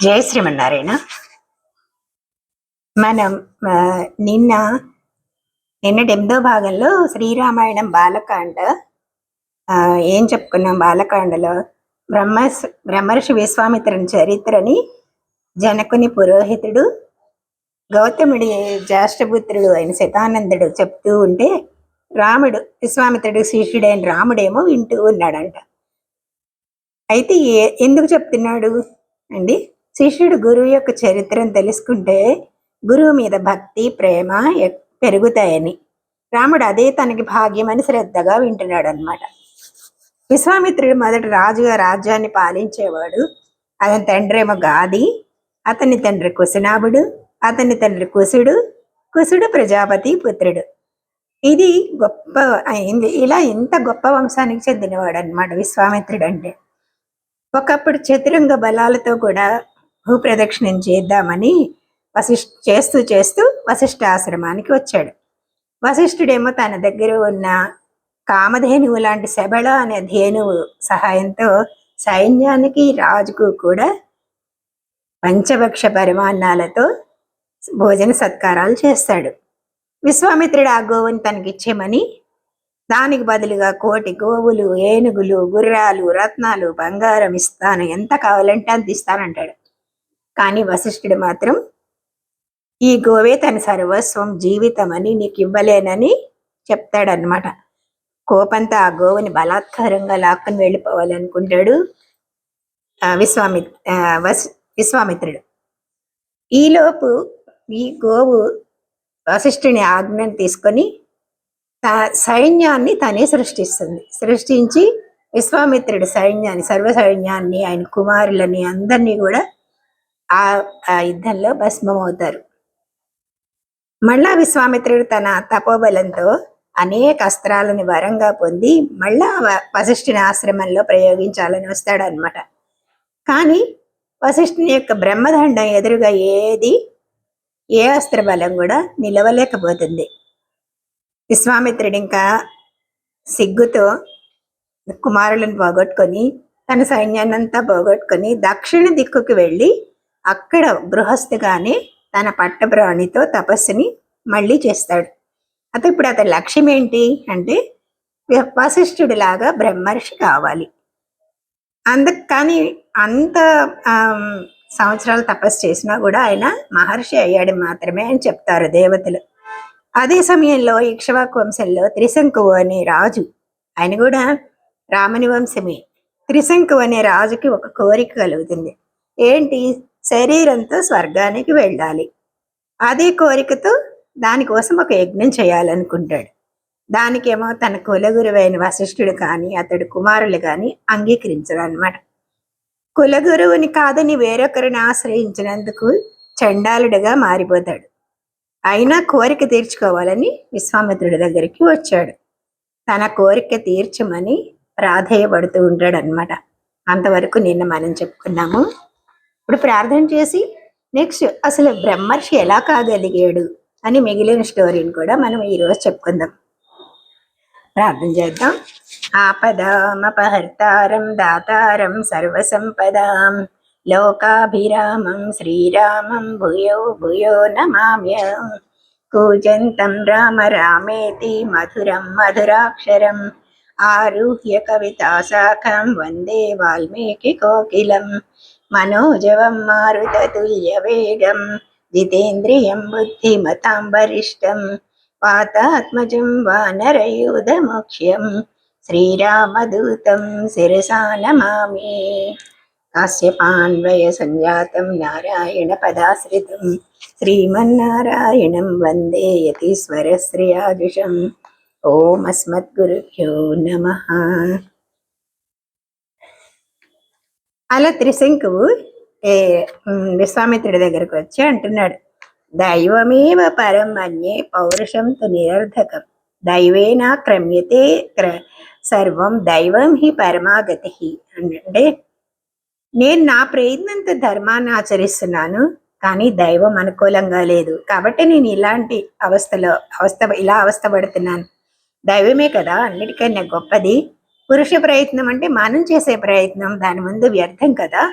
జై శ్రీమన్నారాయణ. మనం ఆ, నిన్న నిన్నటి 8వ భాగంలో శ్రీరామాయణం బాలకాండ ఏం చెప్పుకున్నాం. బాలకాండలో బ్రహ్మర్షి విశ్వామిత్రుని చరిత్రని జనకుని పురోహితుడు గౌతముడి జ్యేష్ఠపుత్రుడు అయిన శతానందుడు చెప్తూ ఉంటే రాముడు విశ్వామిత్రుడు శిష్యుడైన రాముడేమో వింటూ ఉన్నాడంట. అయితే ఎందుకు చెప్తున్నాడు అండి? శిష్యుడు గురువు యొక్క చరిత్రను తెలుసుకుంటే గురువు మీద భక్తి ప్రేమ పెరుగుతాయని. రాముడు అదే తనకి భాగ్యమని శ్రద్ధగా వింటున్నాడు అనమాట. విశ్వామిత్రుడు మొదట రాజుగా రాజ్యాన్ని పాలించేవాడు. అతని తండ్రి ఏమో గాది, అతని తండ్రి కుశనాభుడు, అతని తండ్రి కుశుడు ప్రజాపతి పుత్రుడు. ఇది గొప్ప అయింది. ఇలా ఇంత గొప్ప వంశానికి చెందినవాడు అనమాట విశ్వామిత్రుడు అంటే. ఒకప్పుడు చతురంగ బలాలతో కూడా భూప్రదక్షిణం చేద్దామని చేస్తూ చేస్తూ వశిష్ఠాశ్రమానికి వచ్చాడు. వశిష్ఠుడేమో తన దగ్గర ఉన్న కామధేనువు లాంటి శబళ అనే ధేనువు సహాయంతో సైన్యానికి రాజుకు కూడా పంచభక్ష పరిమాణాలతో భోజన సత్కారాలు చేస్తాడు. విశ్వామిత్రుడు ఆ గోవుని తనకిచ్చేమని, దానికి బదులుగా 1,000 గోవులు, ఏనుగులు, గుర్రాలు, రత్నాలు, బంగారం ఇస్తాను, ఎంత కావాలంటే అంత ఇస్తానంటాడు. కానీ వశిష్ఠుడు మాత్రం ఈ గోవే తన సర్వస్వం, జీవితం అని నీకు ఇవ్వలేనని చెప్తాడనమాట. కోపంతో ఆ గోవుని బలాత్కారంగా లాక్కుని వెళ్ళిపోవాలనుకుంటాడు విశ్వామిత్రుడు. ఈలోపు ఈ గోవు వశిష్ఠుని ఆజ్ఞను తీసుకొని సైన్యాన్ని తనే సృష్టించి విశ్వామిత్రుడి సైన్యాన్ని, సర్వ సైన్యాన్ని, ఆయన కుమారులని అందరినీ కూడా ఆ యుద్ధంలో భస్మమవుతారు. మళ్ళా విశ్వామిత్రుడు తన తపోబలంతో అనేక అస్త్రాలను వరంగా పొంది మళ్ళా వశిష్ఠుని ఆశ్రమంలో ప్రయోగించాలని వస్తాడనమాట. కానీ వశిష్ఠుని యొక్క బ్రహ్మదండం ఎదురుగా ఏ అస్త్ర బలం కూడా నిలవలేకపోతుంది. విశ్వామిత్రుడు ఇంకా సిగ్గుతో కుమారులను పోగొట్టుకొని తన సైన్యాన్నంతా పోగొట్టుకొని దక్షిణ దిక్కుకు వెళ్ళి అక్కడ గృహస్థుగానే తన పట్టప్రాణితో తపస్సుని మళ్ళీ చేస్తాడు. అయితే ఇప్పుడు అతని లక్ష్యం ఏంటి అంటే వశిష్ఠుడిలాగా బ్రహ్మర్షి కావాలి. కానీ అంత సంవత్సరాలు తపస్సు చేసినా కూడా ఆయన మహర్షి అయ్యాడు మాత్రమే అని చెప్తారు దేవతలు. అదే సమయంలో ఇక్ష్వాకు వంశంలో త్రిశంకువు అనే రాజు, ఆయన కూడా రాముని వంశమే. త్రిశంకువు అనే రాజుకి ఒక కోరిక కలుగుతుంది. ఏంటి? శరీరంతో స్వర్గానికి వెళ్ళాలి. అదే కోరికతో దానికోసం ఒక యజ్ఞం చేయాలనుకుంటాడు. దానికేమో తన కులగురువైన వశిష్ఠుడు కానీ అతడు కుమారులు కానీ అంగీకరించడు అనమాట. కులగురువుని కాదని వేరొకరిని ఆశ్రయించినందుకు చండాలుడిగా మారిపోతాడు. అయినా కోరిక తీర్చుకోవాలని విశ్వామిత్రుడి దగ్గరికి వచ్చాడు. తన కోరిక తీర్చమని ప్రాధేయపడుతూ ఉంటాడు అనమాట. అంతవరకు నిన్న మనం చెప్పుకున్నాము. ఇప్పుడు ప్రార్థన చేసి నెక్స్ట్ అసలు బ్రహ్మర్షి ఎలా కాగలిగాడు అని మిగిలిన స్టోరీని కూడా మనం ఈరోజు చెప్పుకుందాం. ప్రార్థన చేద్దాం. ఆపదామపహర్తారం దాతారం సర్వసంపదాం లోకాభిరామం శ్రీరామం భూయో భూయో నమామ్యం. కూజంతం రామ రామేతి మధురం మధురాక్షరం ఆరుహ్య కవితాశాఖం వందే వాల్మీకి కోకిలం. మనోజవం మారుతతుల్యవేగం జితేంద్రియం బుద్ధిమతాం వరిష్టం వాతాత్మజం వానరయూధముఖ్యం శ్రీరామదూతం శిరసా నమామి. కాశ్యపాన్వయ సంజాతం నారాయణ పదాశ్రితం శ్రీమన్నారాయణం వందే యతీశ్వర శ్రేయాజుషం. ఓం అస్మద్గురుభ్యో నమః. అలా త్రిశంకువు విశ్వామిత్రుడి దగ్గరకు వచ్చి అంటున్నాడు, దైవమేవ పరం మన్యే పౌరుషం తు నిరర్ధకం దైవేనా క్రమ్యతే సర్వం దైవం హి పరమాగతి. అంటే నేను నా ప్రయత్నంతో ధర్మాన్ని ఆచరిస్తున్నాను, కానీ దైవం అనుకూలంగా లేదు, కాబట్టి నేను ఇలాంటి ఇలా అవస్థపడుతున్నాను. దైవమే కదా అన్నిటికన్నా గొప్పది. పురుష ప్రయత్నం అంటే మనం చేసే ప్రయత్నం దాని ముందు వ్యర్థం కదా.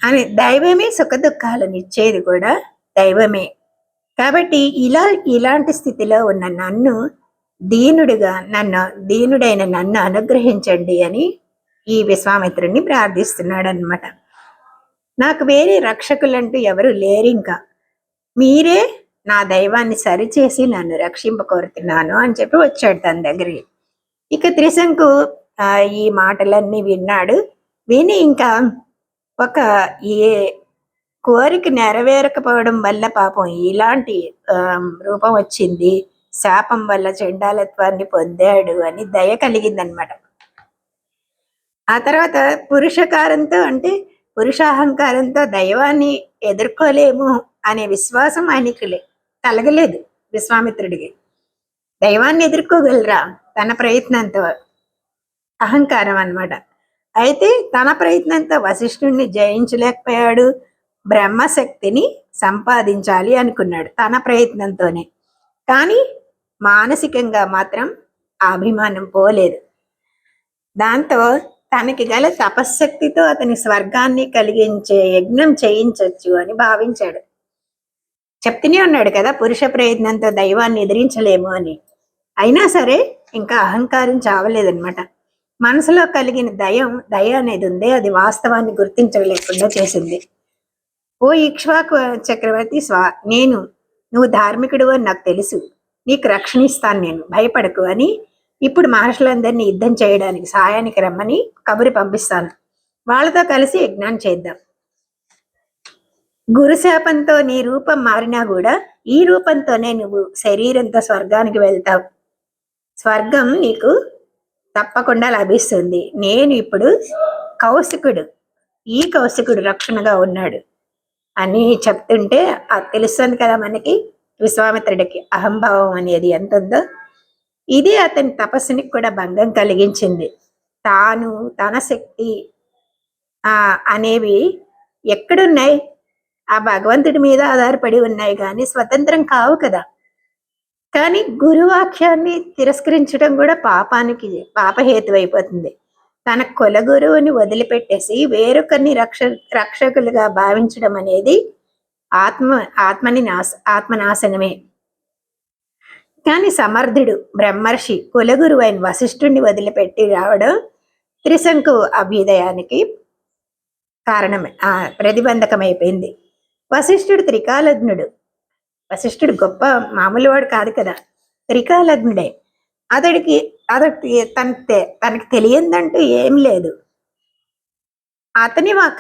అని దైవమే సుఖ దుఃఖాలను ఇచ్చేది కూడా దైవమే. కాబట్టి ఇలాంటి స్థితిలో ఉన్న నన్ను దీనుడైన నన్ను అనుగ్రహించండి అని ఈ విశ్వామిత్రుడిని ప్రార్థిస్తున్నాడు అనమాట. నాకు వేరే రక్షకులంటూ ఎవరు లేరు, ఇంకా మీరే నా దైవాన్ని సరిచేసి నన్ను రక్షింపకోరుతున్నాను అని చెప్పి వచ్చాడు తన దగ్గరికి. ఇక త్రిశంకు ఈ మాటలన్నీ విన్నాడు. విని ఇంకా ఒక ఏ కోరిక నెరవేరకపోవడం వల్ల పాపం ఇలాంటి రూపం వచ్చింది, శాపం వల్ల చండాలత్వాన్ని పొందాడు అని దయ కలిగిందనమాట. ఆ తర్వాత పురుషకారంతో అంటే పురుషాహంకారంతో దైవాన్ని ఎదుర్కోలేము అనే విశ్వాసం ఆయనకి కలగలేదు విశ్వామిత్రుడికి. దైవాన్ని ఎదుర్కోగలరా తన ప్రయత్నంతో? అహంకారం అన్నమాట. అయితే తన ప్రయత్నంతో వశిష్ఠుడిని జయించలేకపోయాడు. బ్రహ్మశక్తిని సంపాదించాలి అనుకున్నాడు తన ప్రయత్నంతోనే. కానీ మానసికంగా మాత్రం ఆ అభిమానం పోలేదు. దాంతో తనకి గల తపశ్శక్తితో అతని స్వర్గాన్ని కలిగించే యజ్ఞం చేయించవచ్చు అని భావించాడు. చెప్తూనే ఉన్నాడు కదా, పురుష ప్రయత్నంతో దైవాన్ని ఎదిరించలేము అని. అయినా సరే ఇంకా అహంకారం చావలేదనమాట. మనసులో కలిగిన దయ అనేది ఉంది, అది వాస్తవాన్ని గుర్తించలేకుండా చేసింది. ఓ ఇక్ష్వాకు చక్రవర్తి నువ్వు ధార్మికుడు అని నాకు తెలుసు, నీకు రక్షణ ఇస్తాను, నేను భయపడకు అని ఇప్పుడు మహర్షులందరినీ యుద్ధం చేయడానికి సాయానికి రమ్మని కబురు పంపిస్తాను. వాళ్ళతో కలిసి యజ్ఞాన్ని చేద్దాం. గురుశాపంతో నీ రూపం మారినా కూడా ఈ రూపంతోనే నువ్వు శరీరంతో స్వర్గానికి వెళ్తావు. స్వర్గం నీకు తప్పకుండా లభిస్తుంది. నేను ఇప్పుడు ఈ కౌశికుడు రక్షణగా ఉన్నాడు అని చెప్తుంటే తెలుస్తుంది కదా మనకి విశ్వామిత్రుడికి అహంభావం అనేది ఎంత ఉందో. ఇది అతని తపస్సుని కూడా భంగం కలిగించింది. తన శక్తి అనేవి ఎక్కడున్నాయి? ఆ భగవంతుడి మీద ఆధారపడి ఉన్నాయి, కానీ స్వతంత్రం కావు కదా. కానీ గురువాక్యాన్ని తిరస్కరించడం కూడా పాపహేతు అయిపోతుంది. తన కుల గురువుని వదిలిపెట్టేసి వేరొకరిని రక్షకులుగా భావించడం అనేది ఆత్మనాశనమే. కానీ సమర్థుడు బ్రహ్మర్షి కులగురువు అయిన వశిష్ఠుడిని వదిలిపెట్టి రావడం త్రిశంకు అభ్యుదయానికి ప్రతిబంధకమైపోయింది. వశిష్ఠుడు త్రికాలజ్ఞుడు. వశిష్ఠుడు గొప్ప మామూలు వాడు కాదు కదా, త్రికాలజ్ఞుడే. అతడికి తనకి తెలియదంటూ ఏం లేదు.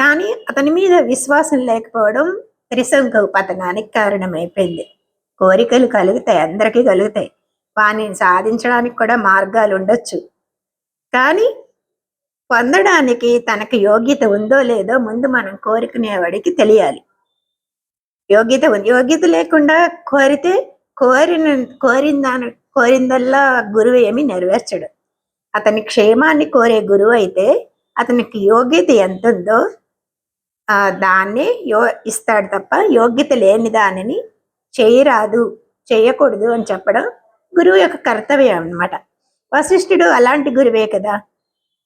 కానీ అతని మీద విశ్వాసం లేకపోవడం త్రిశంకు పతనానికి కారణమైపోయింది. కోరికలు కలుగుతాయి, అందరికీ కలుగుతాయి. వాటిని సాధించడానికి కూడా మార్గాలు ఉండొచ్చు. కానీ పొందడానికి తనకు యోగ్యత ఉందో లేదో ముందు మనం కోరుకునేవాడికి తెలియాలి. యోగ్యత లేకుండా కోరితే కోరిందల్లా గురువు ఏమి నెరవేర్చడు. అతని క్షేమాన్ని కోరే గురువు అయితే అతనికి యోగ్యత ఎంత ఉందో దాన్ని ఇస్తాడు తప్ప యోగ్యత లేని దానిని చేయకూడదు అని చెప్పడం గురువు యొక్క కర్తవ్యం అన్నమాట. వశిష్ఠుడు అలాంటి గురువే కదా.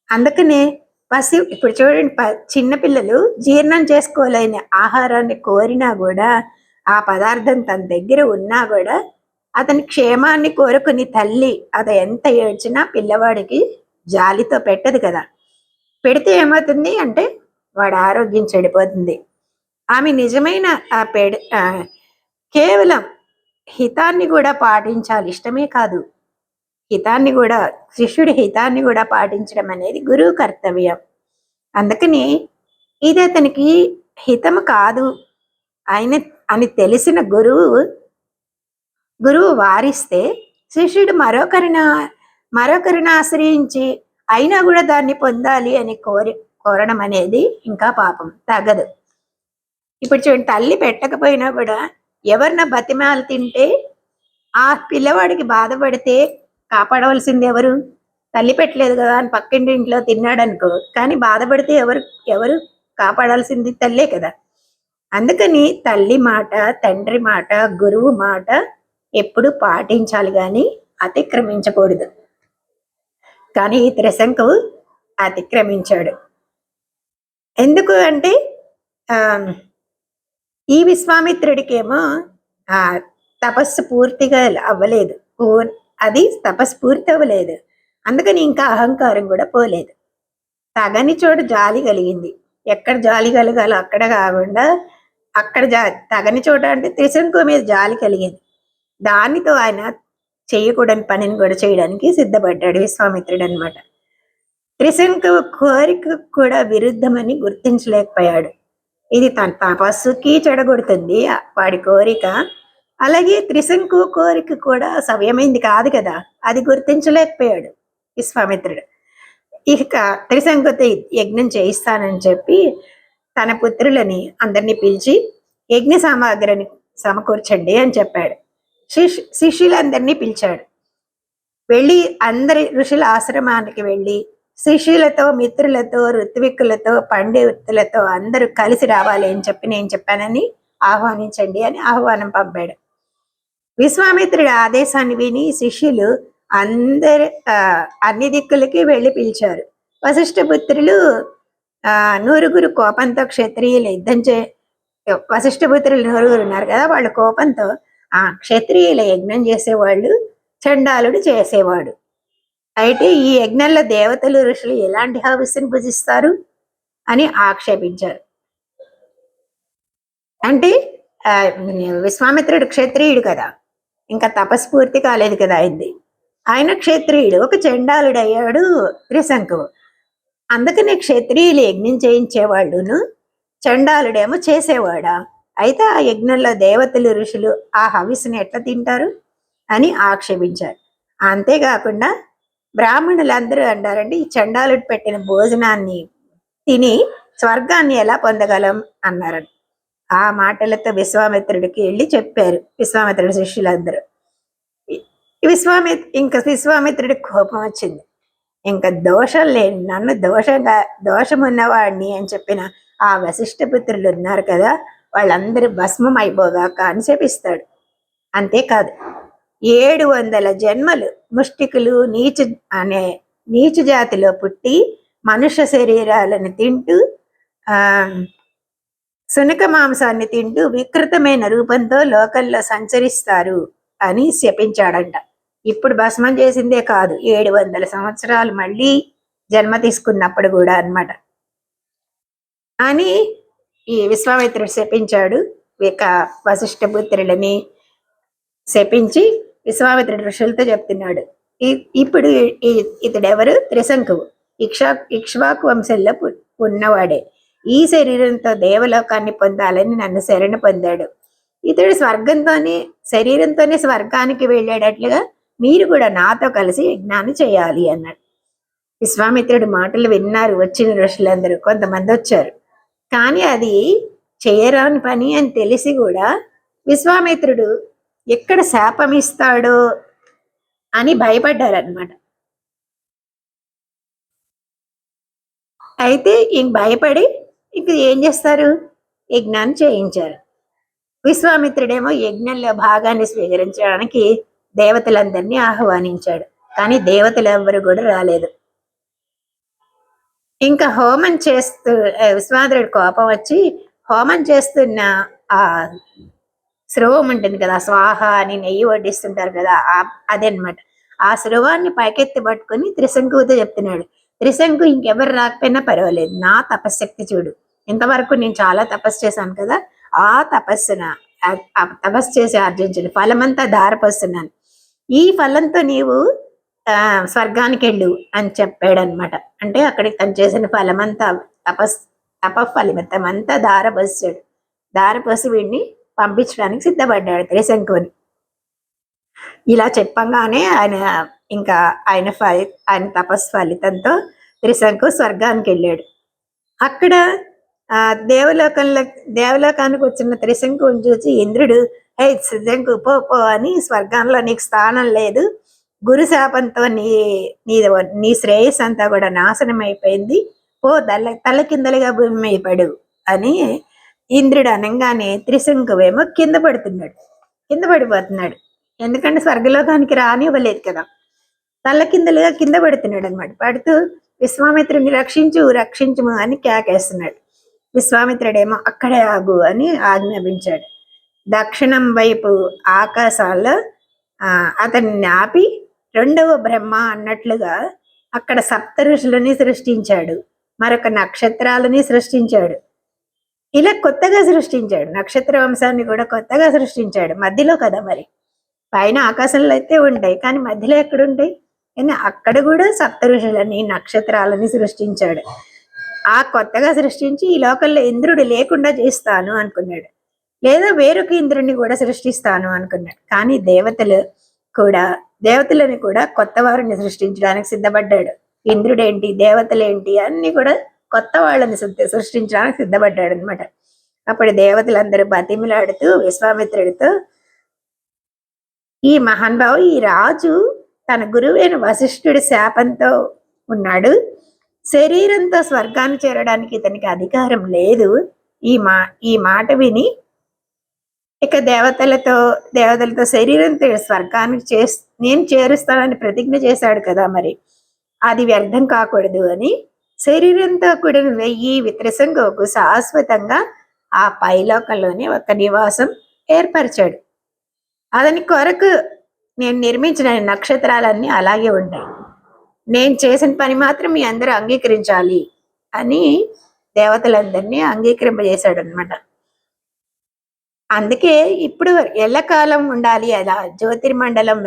అందుకనే ఇప్పుడు చూడండి, చిన్నపిల్లలు జీర్ణం చేసుకోలేని ఆహారాన్ని కోరినా కూడా ఆ పదార్థం తన దగ్గర ఉన్నా కూడా అతని క్షేమాన్ని కోరుకుని తల్లి అది ఎంత ఏడ్చినా పిల్లవాడికి జాలితో పెట్టదు కదా. పెడితే ఏమవుతుంది అంటే వాడి ఆరోగ్యం చెడిపోతుంది. ఆమె నిజమైన కేవలం హితాన్ని కూడా పాటించాలి, ఇష్టమే కాదు శిష్యుడి హితాన్ని కూడా పాటించడం అనేది గురువు కర్తవ్యం. అందుకని ఇది అతనికి హితము కాదు అని తెలిసిన గురువు వారిస్తే శిష్యుడు మరొకరిని ఆశ్రయించి అయినా కూడా దాన్ని పొందాలి అని కోరడం అనేది ఇంకా పాపం తగదు. ఇప్పుడు చూడండి, తల్లి పెట్టకపోయినా కూడా ఎవరిన బతిమాలు తింటే ఆ పిల్లవాడికి బాధపడితే కాపాడవలసింది ఎవరు? తల్లి పెట్టలేదు కదా అని పక్కింటి ఇంట్లో తిన్నాడు అనుకో, కానీ బాధపడితే ఎవరు కాపాడాల్సింది? తల్లే కదా. అందుకని తల్లి మాట, తండ్రి మాట, గురువు మాట ఎప్పుడు పాటించాలి, కానీ అతిక్రమించకూడదు. కానీ త్రిశంకు అతిక్రమించాడు. ఎందుకు అంటే ఆ, ఈ విశ్వామిత్రుడికేమో ఆ తపస్సు పూర్తిగా అవ్వలేదు. అది తపస్సు పూర్తి అవ్వలేదు. అందుకని ఇంకా అహంకారం కూడా పోలేదు. తగని చోటు జాలి కలిగింది. ఎక్కడ జాలి కలగాలో అక్కడ కాకుండా అక్కడ తగని చోట అంటే త్రిశంకు మీద జాలి కలిగింది. దానితో ఆయన చేయకూడని పనిని కూడా చేయడానికి సిద్ధపడ్డాడు విశ్వామిత్రుడు అనమాట. త్రిశంకు కోరిక కూడా విరుద్ధమని గుర్తించలేకపోయాడు. ఇది తన తపస్సుకి చెడగొడుతుంది వాడి కోరిక. అలాగే త్రిశంకు కోరిక కూడా సవ్యమైంది కాదు కదా, అది గుర్తించలేకపోయాడు విశ్వామిత్రుడు. ఇక త్రిశంకుతో యజ్ఞం చేయిస్తానని చెప్పి తన పుత్రులని అందరినీ పిలిచి యజ్ఞ సామాగ్రిని సమకూర్చండి అని చెప్పాడు. శిష్యులందరినీ పిలిచాడు. వెళ్ళి అందరి ఋషుల ఆశ్రమానికి వెళ్ళి శిష్యులతో, మిత్రులతో, ఋత్విక్కులతో, పండితులతో అందరూ కలిసి రావాలి అని చెప్పి నేను చెప్పానని ఆహ్వానించండి అని ఆహ్వానం పంపాడు. విశ్వామిత్రుడి ఆదేశాన్ని విని శిష్యులు అన్ని దిక్కులకి వెళ్ళి పిలిచారు. వశిష్ఠ పుత్రులు 100 కోపంతో క్షత్రియులు యుద్ధం వశిష్ఠ పుత్రులు 100 ఉన్నారు కదా, వాళ్ళ కోపంతో క్షత్రియుల యజ్ఞం చేసేవాళ్ళు చండాలుడు చేసేవాడు. అయితే ఈ యజ్ఞంలో దేవతలు, ఋషులు ఎలాంటి హవిస్సును భుజిస్తారు అని ఆక్షేపించారు. అంటే విశ్వామిత్రుడు క్షత్రియుడు కదా, ఇంకా తపస్ఫూర్తి కాలేదు కదా అయింది. ఆయన క్షత్రియుడు, ఒక చండాలుడు అయ్యాడు త్రిశంకువు. అందుకని క్షత్రియులు యజ్ఞం చేయించేవాళ్ళును, చండాలుడేమో చేసేవాడా. అయితే ఆ యజ్ఞంలో దేవతలు, ఋషులు ఆ హవిస్సుని ఎట్లా తింటారు అని ఆక్షేపించారు. అంతేకాకుండా బ్రాహ్మణులందరూ అన్నారండి, ఈ చండాలుడు పెట్టిన భోజనాన్ని తిని స్వర్గాన్ని ఎలా పొందగలం అన్నారని. ఆ మాటలతో విశ్వామిత్రుడికి వెళ్ళి చెప్పారు విశ్వామిత్రుడి శిష్యులందరూ. విశ్వామిత్రుడికి కోపం వచ్చింది. ఇంకా దోషం లేని నన్ను దోషమున్నవాడిని అని చెప్పిన ఆ వశిష్ఠ పుత్రులు ఉన్నారు కదా, వాళ్ళందరూ భస్మం అయిపోగాక అని శపిస్తాడు. అంతేకాదు 700 జన్మలు ముష్టికులు, నీచు జాతిలో పుట్టి మనుష్య శరీరాలను తింటూ సునక మాంసాన్ని తింటూ వికృతమైన రూపంతో లోకల్లో సంచరిస్తారు అని శపించాడంట. ఇప్పుడు భస్మం చేసిందే కాదు, 700 సంవత్సరాలు మళ్ళీ జన్మ తీసుకున్నప్పుడు కూడా అన్నమాట అని ఈ విశ్వామిత్రుడు శపించాడు. వశిష్ఠ పుత్రులని శపించి విశ్వామిత్రుడు ఋషులతో చెప్తున్నాడు, ఇప్పుడు ఇతడెవరు? త్రిశంకువు, ఇక్ష్వాకు వంశంలో ఉన్నవాడే. ఈ శరీరంతో దేవలోకాన్ని పొందాలని నన్ను శరణ పొందాడు. ఇతడు శరీరంతోనే స్వర్గానికి వెళ్ళేటట్లుగా మీరు కూడా నాతో కలిసి యజ్ఞాన్ని చేయాలి అన్నాడు. విశ్వామిత్రుడి మాటలు విన్నారు వచ్చిన ఋషులందరూ. కొంతమంది వచ్చారు, కానీ అది చేయరాని పని అని తెలిసి కూడా విశ్వామిత్రుడు ఎక్కడ శాపమిస్తాడో అని భయపడ్డారనమాట. అయితే ఇంక భయపడి ఇంక ఏం చేస్తారు, యజ్ఞాన్ని చేయించారు. విశ్వామిత్రుడేమో యజ్ఞంలో భాగాన్ని స్వీకరించడానికి దేవతలందరినీ ఆహ్వానించాడు. కానీ దేవతలు ఎవ్వరు కూడా రాలేదు. ఇంకా హోమం చేస్తూ విశ్వామిత్రుడి కోపం వచ్చి హోమం చేస్తున్న ఆ స్రవం ఉంటుంది కదా, స్వాహ అని నెయ్యి వడ్డిస్తుంటారు కదా, అదనమాట. ఆ స్రవాన్ని పైకెత్తి పట్టుకొని త్రిశంకుతో చెప్తున్నాడు, త్రిశంకు ఇంకెవరు రాకపోయినా పర్వాలేదు, నా తపశ్శక్తి చూడు, ఇంతవరకు నేను చాలా తపస్సు చేశాను కదా, ఆ తపస్సు చేసి ఆర్జించిన ఫలమంతా ధారపోస్తున్నాను, ఈ ఫలంతో నీవు స్వర్గానికి వెళ్ళు అని చెప్పాడనమాట. అంటే అక్కడికి తను చేసిన ఫలమంతా ఫలితంతా ధారపోసి వీడిని పంపించడానికి సిద్ధపడ్డాడు త్రిశంకుని. ఇలా చెప్పంగానే ఆయన తపస్సు ఫలితంతో త్రిశంకు స్వర్గానికి వెళ్ళాడు. అక్కడ దేవలోకానికి వచ్చిన త్రిశంకుని చూసి ఇంద్రుడు, హే త్రిశంకు పో అని, స్వర్గంలో నీకు స్థానం లేదు, గురు శాపంతో నీ శ్రేయస్ అంతా కూడా నాశనం అయిపోయింది, పో తల కిందలుగా భూమి మీద పడు అని ఇంద్రుడు అనగానే త్రిశంకువేమో కింద పడిపోతున్నాడు. ఎందుకంటే స్వర్గలోకానికి రానివ్వలేదు కదా, తల కిందలుగా కింద పడుతున్నాడు అనమాట. పడుతూ విశ్వామిత్రుని రక్షించు అని కేకేస్తున్నాడు. విశ్వామిత్రుడేమో అక్కడే ఆగు అని ఆజ్ఞాపించాడు. దక్షిణం వైపు ఆకాశాల్లో అతన్ని ఆపి రెండవ బ్రహ్మ అన్నట్లుగా అక్కడ సప్త ఋషులని సృష్టించాడు, మరొక నక్షత్రాలని సృష్టించాడు. ఇలా కొత్తగా సృష్టించాడు. నక్షత్ర వంశాన్ని కూడా కొత్తగా సృష్టించాడు. మధ్యలో కదా మరి, పైన ఆకాశంలో అయితే ఉంటాయి కానీ మధ్యలో ఎక్కడుంటాయి? కానీ అక్కడ కూడా సప్త ఋషులని నక్షత్రాలని సృష్టించాడు. ఆ కొత్తగా సృష్టించి ఈ లోకంలో ఇంద్రుడు లేకుండా చేస్తాను అనుకున్నాడు, లేదా వేరొక ఇంద్రుడిని కూడా సృష్టిస్తాను అనుకున్నాడు. కానీ దేవతలని కూడా కొత్త వారిని సృష్టించడానికి సిద్ధపడ్డాడు. ఇంద్రుడేంటి, దేవతలేంటి అన్ని కూడా కొత్త వాళ్ళని సృష్టించడానికి సిద్ధపడ్డాడు అనమాట. అప్పుడు దేవతలందరూ బతిమిలాడుతూ విశ్వామిత్రుడితో, ఈ మహానుభావు, ఈ రాజు తన గురువైన వశిష్ఠుడి శాపంతో ఉన్నాడు. శరీరంతో స్వర్గాన్ని చేరడానికి ఇతనికి అధికారం లేదు. ఈ మాట విని ఇక దేవతలతో శరీరంతో స్వర్గానికి నేను చేరుస్తానని ప్రతిజ్ఞ చేశాడు కదా, మరి అది వ్యర్థం కాకూడదు అని శరీరంతో కూడిన 1000 విత్రసంగోకు శాశ్వతంగా ఆ పైలోకంలోనే ఒక నివాసం ఏర్పరిచాడు. అతని కొరకు నేను నిర్మించిన నక్షత్రాలన్నీ అలాగే ఉంటాయి. నేను చేసిన పని మాత్రం మీ అందరూ అంగీకరించాలి అని దేవతలందరినీ అంగీకరింపజేశాడు అనమాట. అందుకే ఇప్పుడు ఎల్లకాలం ఉండాలి, అలా జ్యోతిర్మండలం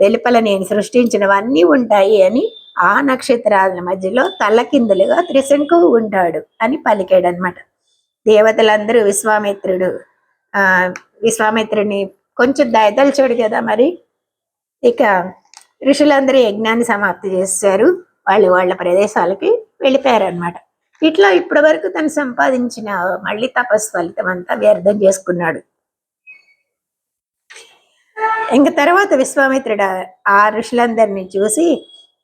వెలుపల నేను సృష్టించినవన్నీ ఉంటాయి అని ఆ నక్షత్రాల మధ్యలో తల్లకిందులుగా త్రిశంకువు ఉంటాడు అని పలికాడు అనమాట. దేవతలందరూ విశ్వామిత్రుడిని కొంచెం దయదలిచాడు కదా, మరి ఇక ఋషులందరూ యజ్ఞాన్ని సమాప్తి చేశారు. వాళ్ళ ప్రదేశాలకి వెళ్ళిపోయారు అనమాట. ఇట్లా ఇప్పటి వరకు తను సంపాదించిన మళ్ళీ తపస్సు ఫలితం అంతా వ్యర్థం చేసుకున్నాడు. ఇంక తర్వాత విశ్వామిత్రుడు ఆ ఋషులందరినీ చూసి,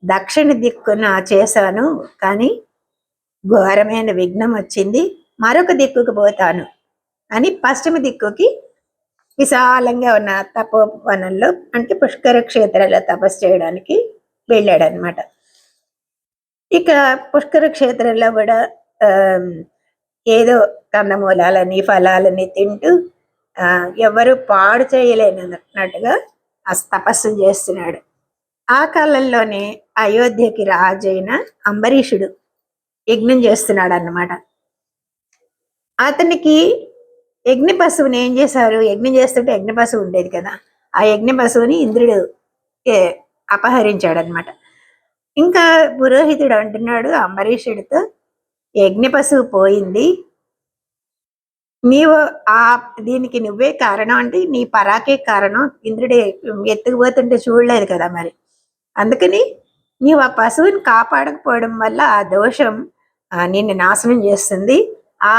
దక్షిణ దిక్కున చేశాను కానీ ఘోరమైన విఘ్నం వచ్చింది, మరొక దిక్కుకు పోతాను అని పశ్చిమ దిక్కుకి విశాలంగా ఉన్న తపోవనంలో అంటే పుష్కర క్షేత్రాల్లో తపస్సు చేయడానికి వెళ్ళాడనమాట. ఇక పుష్కర క్షేత్రంలో కూడా ఏదో కందమూలాలని ఫలాలని తింటూ ఎవరు పాడు చేయలేనట్టుగా ఆ తపస్సు చేస్తున్నాడు. ఆ కాలంలోనే అయోధ్యకి రాజైన అంబరీషుడు యజ్ఞం చేస్తున్నాడు అన్నమాట. అతనికి యజ్ఞ పశువుని ఏం చేశారు, యజ్ఞం చేస్తుంటే యజ్ఞ పశువు ఉండేది కదా, ఆ యజ్ఞ పశువుని ఇంద్రుడు అపహరించాడు అనమాట. ఇంకా పురోహితుడు అంటున్నాడు అంబరీషుడితో, యజ్ఞ పశువు పోయింది, నీవు దీనికి నువ్వే కారణం, అంటే నీ పరాకే కారణం, ఇంద్రుడే ఎత్తుకుపోతుంటే చూడలేదు కదా, మరి అందుకని నీవు ఆ పశువుని కాపాడకపోవడం వల్ల ఆ దోషం నిన్ను నాశనం చేస్తుంది. ఆ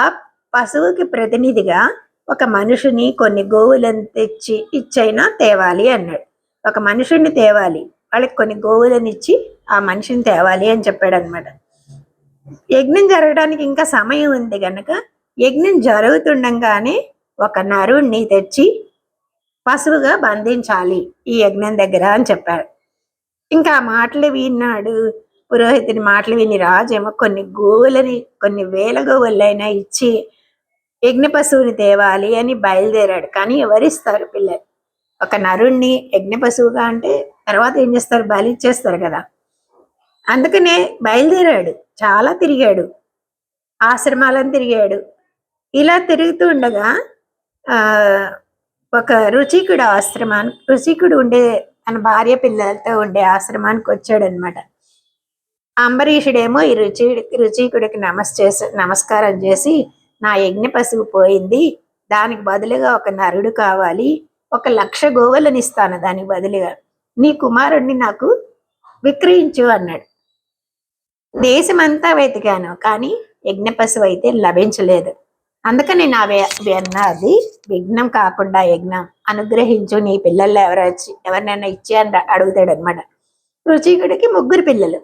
పశువుకి ప్రతినిధిగా ఒక మనుషుని కొన్ని గోవులను తెచ్చి ఇచ్చైనా తేవాలి అన్నాడు. ఒక మనుషుడిని తేవాలి, వాళ్ళకి కొన్ని గోవులను ఇచ్చి ఆ మనిషిని తేవాలి అని చెప్పాడు అనమాట. యజ్ఞం జరగడానికి ఇంకా సమయం ఉంది కనుక యజ్ఞం జరుగుతుండగానే ఒక నరుణ్ణి తెచ్చి పశువుగా బంధించాలి ఈ యజ్ఞం దగ్గర అని చెప్పాడు. ఇంకా ఆ మాటలు విన్నాడు పురోహితుని మాటలు విని రాజేమో కొన్ని వేల గోవులైనా ఇచ్చి యజ్ఞ పశువుని తేవాలి అని బయలుదేరాడు. కానీ ఎవరిస్తారు పిల్లలు? ఒక నరుణ్ణి యజ్ఞ పశువుగా అంటే తర్వాత ఏం చేస్తారు, బలి ఇచ్చేస్తారు కదా. అందుకనే బయలుదేరాడు, చాలా తిరిగాడు, ఆశ్రమాలను తిరిగాడు. ఇలా తిరుగుతూ ఉండగా ఒక రుచికుడు ఉండే తన భార్య పిల్లలతో ఉండే ఆశ్రమానికి వచ్చాడనమాట. అంబరీషుడేమో ఈ రుచికుడికి నమస్కారం చేసి, నా యజ్ఞ పశువు పోయింది, దానికి బదులుగా ఒక నరుడు కావాలి, 1,00,000 గోవులను ఇస్తాను దానికి బదులుగా, నీ కుమారుణ్ణి నాకు విక్రయించు అన్నాడు. దేశమంతా వెతికాను కానీ యజ్ఞ పశువు అయితే లభించలేదు. అందుకని అది విఘ్నం కాకుండా యజ్ఞం అనుగ్రహించు, నీ పిల్లల్లో ఎవరినైనా ఇచ్చి అని అడుగుతాడు అనమాట. రుచికుడికి 3 పిల్లలు.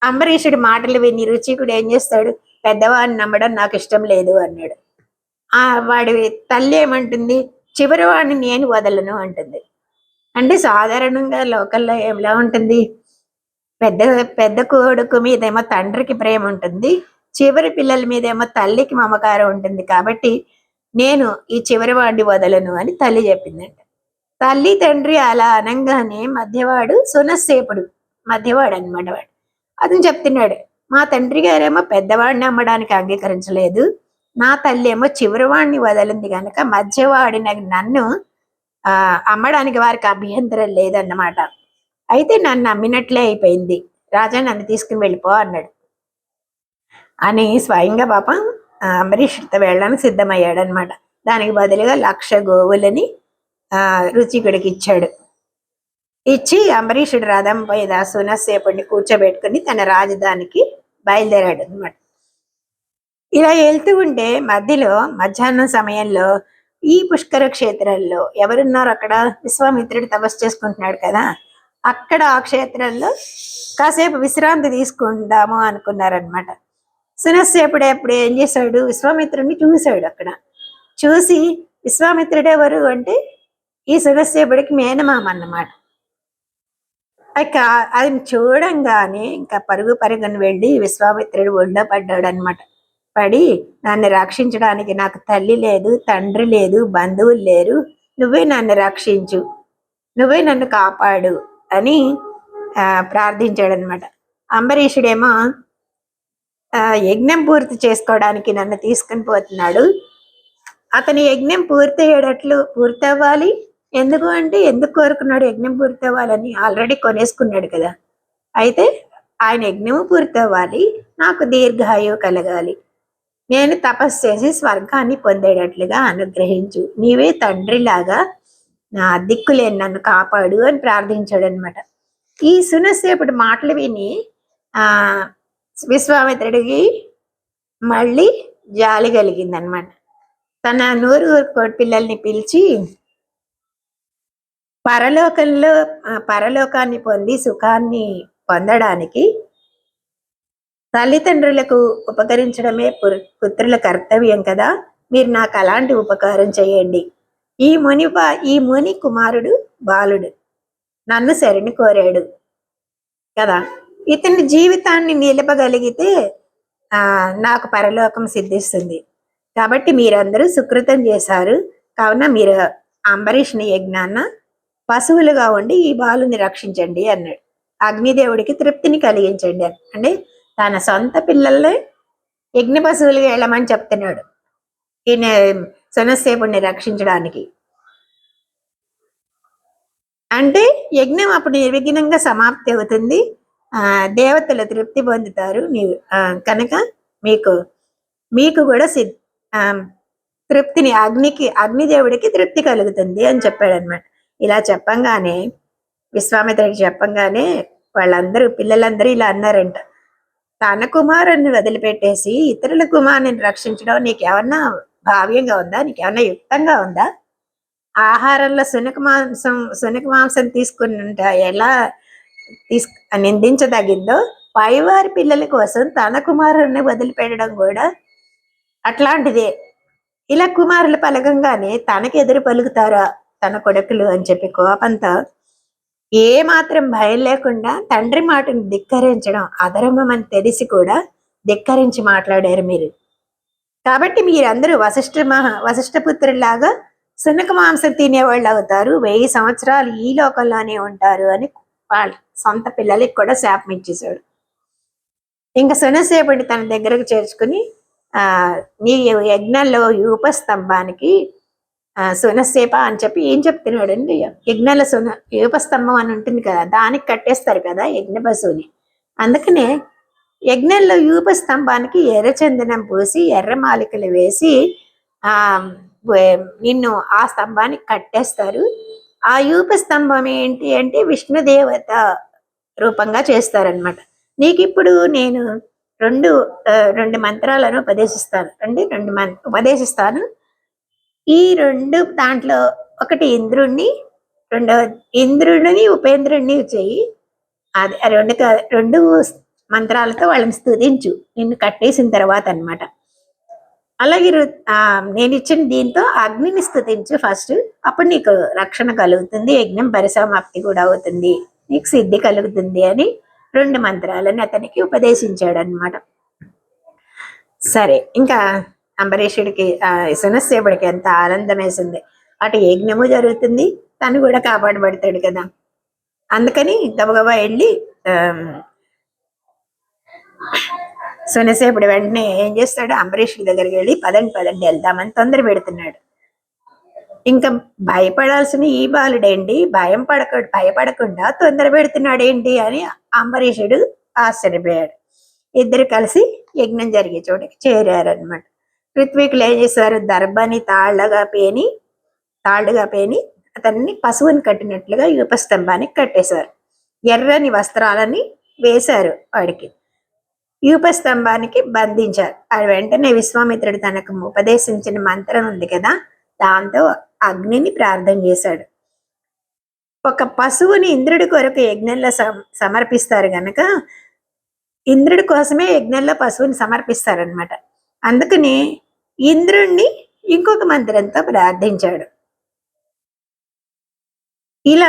అంబరీషుడి మాటలు విని రుచికుడు ఏం చేస్తాడు, పెద్దవాడిని నమ్మడం నాకు ఇష్టం లేదు అన్నాడు. వాడి తల్లి ఏమంటుంది, చివరి వాడిని నేను వదలను అంటుంది. అంటే సాధారణంగా లోకల్లో ఎలా ఉంటుంది, పెద్ద కొడుకు మీదేమో తండ్రికి ప్రేమ ఉంటుంది, చివరి పిల్లల మీదేమో తల్లికి మమకారం ఉంటుంది కాబట్టి నేను ఈ చివరి వాడిని వదలను అని తల్లి చెప్పిందంట. తల్లి తండ్రి అలా అనంగానే మధ్యవాడు సునస్సేపుడు, మధ్యవాడు అనమాట వాడు, అతను చెప్తున్నాడు, మా తండ్రి గారేమో పెద్దవాడిని అమ్మడానికి అంగీకరించలేదు, నా తల్లి ఏమో చివరివాడిని వదలింది కనుక మధ్యవాడిన నన్ను అమ్మడానికి వారికి అభ్యంతరం లేదన్నమాట. అయితే నన్ను అమ్మినట్లే అయిపోయింది, రాజా నన్ను తీసుకుని వెళ్ళిపో అన్నాడు అని స్వయంగా పాపం అంబరీషుడితో వెళ్ళడానికి సిద్ధమయ్యాడు అనమాట. దానికి బదులుగా 1,00,000 గోవులని రుచికుడికి ఇచ్చాడు. ఇచ్చి అంబరీషుడు రథం మీద సునస్సేపుడిని కూర్చోబెట్టుకుని తన రాజధానికి బయలుదేరాడు అనమాట. ఇలా వెళ్తూ ఉంటే మధ్యలో మధ్యాహ్నం సమయంలో ఈ పుష్కర క్షేత్రంలో ఎవరున్నారు, అక్కడ విశ్వామిత్రుడు తపస్సు చేసుకుంటున్నాడు కదా, అక్కడ ఆ క్షేత్రంలో కాసేపు విశ్రాంతి తీసుకుందాము అనుకున్నారనమాట. సునస్సేపుడు ఎప్పుడు ఏం చేశాడు, విశ్వామిత్రుడిని చూశాడు. అక్కడ చూసి విశ్వామిత్రుడు ఎవరు అంటే ఈ సునస్సేపుడికి మేనమామ అన్నమాట. ఇక అది చూడంగానే ఇంకా పరుగు పరుగుని వెళ్ళి విశ్వామిత్రుడు ఒళ్ళో పడ్డాడు అనమాట. పడి నన్ను రక్షించడానికి నాకు తల్లి లేదు, తండ్రి లేదు, బంధువులు లేరు, నువ్వే నన్ను రక్షించు, నువ్వే నన్ను కాపాడు అని ప్రార్థించాడు అనమాట. అంబరీషుడేమో యజ్ఞం పూర్తి చేసుకోవడానికి నన్ను తీసుకుని పోతున్నాడు, అతని యజ్ఞం పూర్తి అవ్వాలి. ఎందుకు అంటే ఎందుకు కోరుకున్నాడు యజ్ఞం పూర్తి అవ్వాలని, ఆల్రెడీ కొనేసుకున్నాడు కదా. అయితే ఆయన యజ్ఞము పూర్తి అవ్వాలి, నాకు దీర్ఘాయువు కలగాలి, నేను తపస్సు చేసి స్వర్గాన్ని పొందేటట్లుగా అనుగ్రహించు, నీవే తండ్రిలాగా నా దిక్కులేని నన్ను కాపాడు అని ప్రార్థించాడు అనమాట. ఈ సునస్సేపుడు మాటలు విని విశ్వామిత్రుడికి మళ్ళీ జాలి కలిగిందనమాట. తన 100 పిల్లల్ని పిలిచి పరలోకాన్ని పొంది సుఖాన్ని పొందడానికి తల్లిదండ్రులకు ఉపకరించడమే పుత్రుల కర్తవ్యం కదా, మీరు నాకు అలాంటి ఉపకారం చేయండి. ఈ ముని కుమారుడు బాలుడు నన్ను శరణి కోరాడు కదా, ఇతని జీవితాన్ని నిలపగలిగితే నాకు పరలోకం సిద్ధిస్తుంది. కాబట్టి మీరందరూ సుకృతం చేశారు, కావున మీరు అంబరీషుని యజ్ఞాన్న పశువులుగా ఉండి ఈ బాలుని రక్షించండి అన్నాడు. అగ్నిదేవుడికి తృప్తిని కలిగించండి అంటే తన సొంత పిల్లల్ని యజ్ఞ పశువులుగా వెళ్ళమని చెప్తున్నాడు ఈయన సునస్సేపుడిని రక్షించడానికి. అంటే యజ్ఞం అప్పుడు నిర్విఘ్నంగా సమాప్తి అవుతుంది, దేవతలు తృప్తి పొందుతారు, కనుక మీకు కూడా తృప్తిని అగ్నిదేవుడికి తృప్తి కలుగుతుంది అని చెప్పాడు అనమాట. ఇలా చెప్పంగానే విశ్వామిత్రుడికి చెప్పంగానే పిల్లలందరూ ఇలా అన్నారంట, తన కుమారుని వదిలిపెట్టేసి ఇతరుల కుమారుని రక్షించడం నీకేమన్నా భావ్యంగా ఉందా, నీకేమన్నా యుక్తంగా ఉందా? ఆహారంలో శునక మాంసం తీసుకుని ఎలా నిందించదగిందో పైవారి పిల్లల కోసం తన కుమారుని వదిలిపెట్టడం కూడా అట్లాంటిదే. ఇలా కుమారులు పలకంగానే తనకు ఎదురు పలుకుతారా తన కొడుకులు అని చెప్పి కోపంతో ఏ మాత్రం భయం లేకుండా తండ్రి మాటను ధిక్కరించడం అధర్మం అని తెలిసి కూడా ధిక్కరించి మాట్లాడారు మీరు. కాబట్టి మీరందరూ వశిష్ఠపుత్రులాగా శునక మాంసం తినేవాళ్ళు అవుతారు, 1000 సంవత్సరాలు ఈ లోకంలోనే ఉంటారు అని వాళ్ళ సొంత పిల్లలకి కూడా శాపం ఇచ్చేశాడు. ఇంకా సునస్సేపుడిని తన దగ్గరకు చేర్చుకుని నీ యజ్ఞంలో యూపస్తంభానికి సునస్సేప అని చెప్పి ఏం చెప్తున్నాడు అండి, యజ్ఞంలో యూపస్తంభం అని ఉంటుంది కదా, దానికి కట్టేస్తారు కదా యజ్ఞ పశువుని. అందుకనే యజ్ఞంలో యూపస్తంభానికి ఎర్రచందనం పూసి ఎర్ర మాలికలు వేసి నిన్ను ఆ స్తంభానికి కట్టేస్తారు. ఆ యూపస్తంభం ఏంటి అంటే విష్ణుదేవత రూపంగా చేస్తారనమాట. నీకు ఇప్పుడు నేను రెండు మంత్రాలను ఉపదేశిస్తాను. ఈ 2 దాంట్లో ఒకటి ఇంద్రుడిని ఉపేంద్రుడిని చెయ్యి, అది 2 మంత్రాలతో వాళ్ళని స్తుతించు నిన్ను కట్టేసిన తర్వాత అనమాట. అలాగే నేను ఇచ్చిన దీంతో అగ్నిని స్తుతించు ఫస్ట్, అప్పుడు నీకు రక్షణ కలుగుతుంది, యజ్ఞం పరిసమాప్తి కూడా అవుతుంది, నీకు సిద్ధి కలుగుతుంది అని 2 మంత్రాలని అతనికి ఉపదేశించాడు అనమాట. సరే ఇంకా అంబరీషుడికి శనస్సేపుడికి ఎంత ఆనందం వేసింది. అటు యజ్ఞము జరుగుతుంది, తను కూడా కాపాడబడతాడు కదా. అందుకని గబగబా వెళ్ళి శనసేపుడు వెంటనే ఏం చేస్తాడు, అంబరీషుడి దగ్గరికి వెళ్ళి పదండి పదండి వెళ్దామని తొందర పెడుతున్నాడు. ఇంకా భయపడాల్సిన ఈ బాలుడేంటి భయపడకుండా తొందర పెడుతున్నాడు ఏంటి అని అంబరీషుడు ఆశ్చర్యపోయాడు. ఇద్దరు కలిసి యజ్ఞం జరిగే చోటికి చేరారనమాట. ఋత్వికులు ఏం చేశారు, దర్భని తాళ్ళుగా పేని అతన్ని పశువుని కట్టినట్లుగా యూపస్తంభానికి కట్టేశారు. ఎర్రని వస్త్రాలని వేశారు వాడికి, యూపస్తంభానికి బంధించారు. అది వెంటనే విశ్వామిత్రుడు తనకు ఉపదేశించిన మంత్రం ఉంది కదా, దాంతో అగ్నిని ప్రార్థన చేశాడు. ఒక పశువుని ఇంద్రుడి కొరకు యజ్ఞంలో సమర్పిస్తారు గనక ఇంద్రుడి కోసమే యజ్ఞంలో పశువుని సమర్పిస్తారనమాట. అందుకని ఇంద్రుణ్ణి ఇంకొక మంత్రంతో ప్రార్థించాడు. ఇలా